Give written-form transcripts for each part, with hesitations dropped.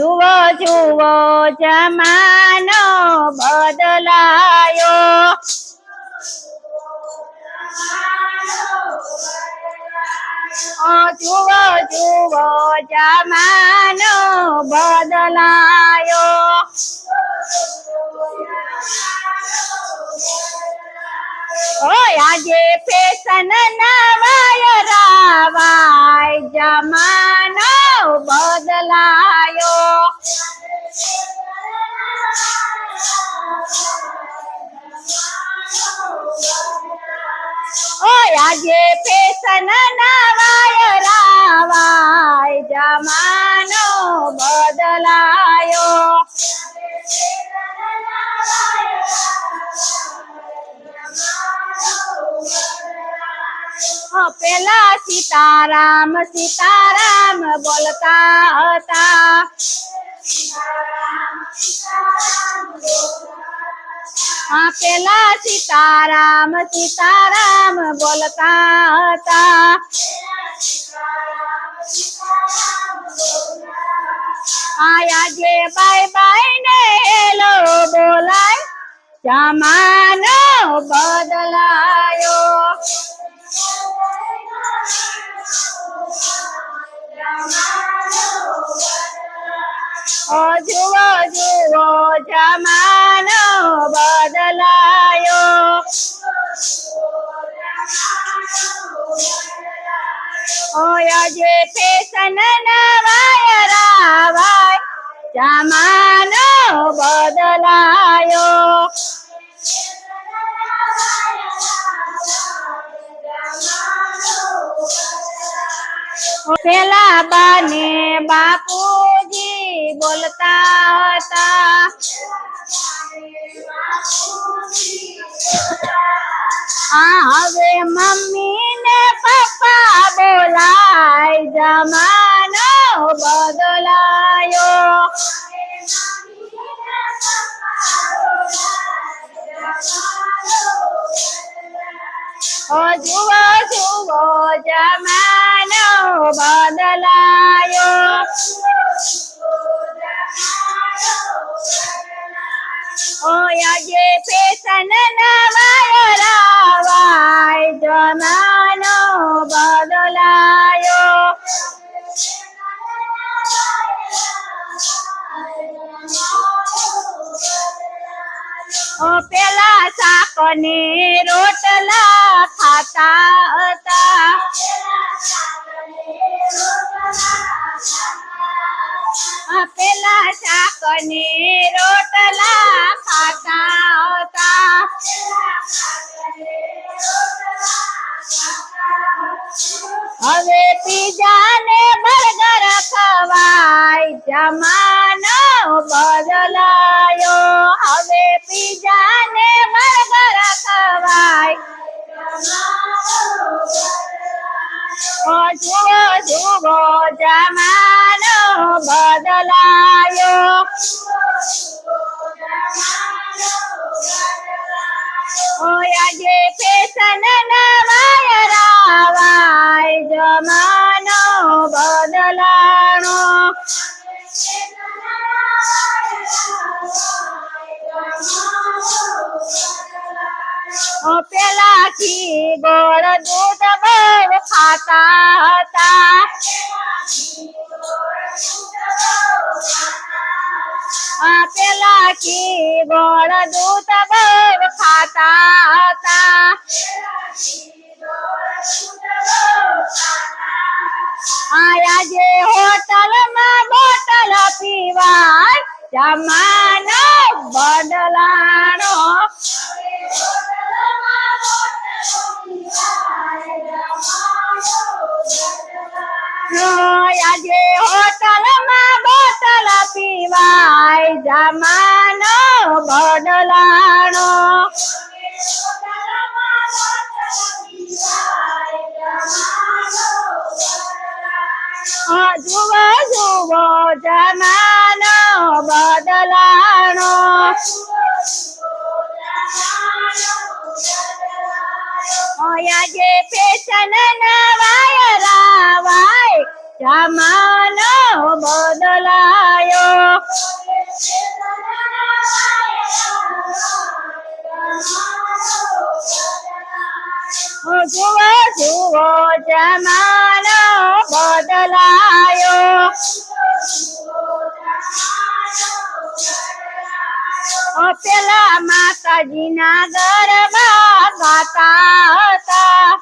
જુઓ જુઓ જમાનો બદલાયો, જુઓ જુઓ જમાનો બદલાયો, આજે ફેશન નવાયરાવાય જમાનો બદલાયો, આજે ફેશન નવાયરાવાય જમાનો બદલાયો, પેલા સીતારામ સીતારામ બોલતા હતા, પેલા સીતારામ સીતારામ બોલતા હતા, આજે બાય બાય ને હેલો બોલાય જમાનો બદલાયો, જુઓ જુઓ જમાનો બદલાયો, આજે ફેશન નવાયરાવાય જમાનો બદલાયો, પેલા બાને બાપુજી બોલતા હતા, હવે મમ્મી ને પપ્પા બોલાય જમાનો બદલાયો, જુઓ જુઓ જમાનો બદલાયો, આજે ફેશન નવાયરાવાય જમાનો બદલાયો, પેલા શાક ને રોટલા ખાતા હતા, પેલા શાક ને રોટલા ખાતા હતા, હવે પીઝા ને બર્ગર ખવાય જમાનો બદલાયો, હવે પીઝા ને બર્ગર ખવાય, જુઓ જુઓ જમાનો બદલાયો, આજે ફેશન નવાયરાવાય જમાનો બદલાણો, પેલા ઘી ગોળ દૂધ બહુ ખાતા હતા, પેલા ઘી ગોળ દૂધ બહુ ખાતા હતા, આજે હોટલમાં બોટલ પીવાય જમાનો બદલાણો, આજે હોટલમાં બોટલ પીવાય જમાનો બદલાણો, જુઓ જુઓ જમાનો બદલાણો, આજે ફેશન નવાયરાવાય જમાનો બદલાયો જુઓ જુઓ જમાનો બદલાયો પેલા માતાજીના ગરબા ગાતા હતા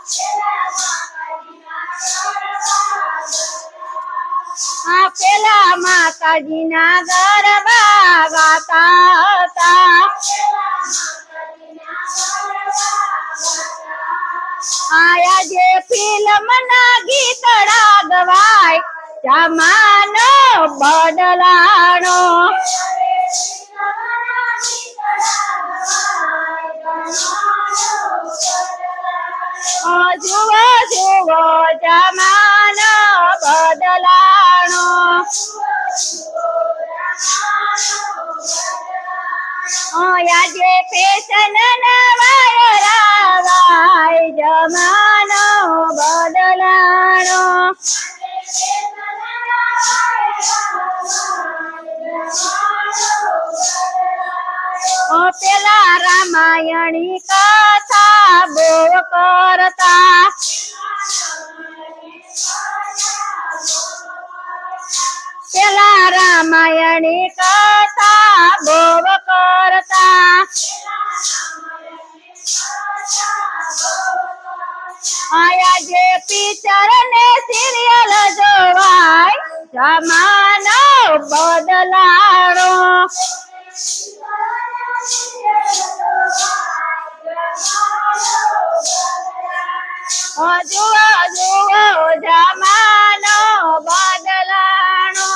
પેલા માતાજીના ગરબા ગાતા હતા આયા જે ફિલ્મના ગીતડા ગવાય જમાનો બદલાણો જુઓ જુઓ જમાનો બદલાણો આજે ફેશન ના વાયરાવાય જમાનો બદલાણો પેલા રામાયણી કથા બહુ કરતા પેલા રામાયણી કથા બહુ કરતા આયા જે પિક્ચર ને સિરિયલ જોવાય જમાનો બદલાણો જુઓ જુઓ જમાનો બદલાણો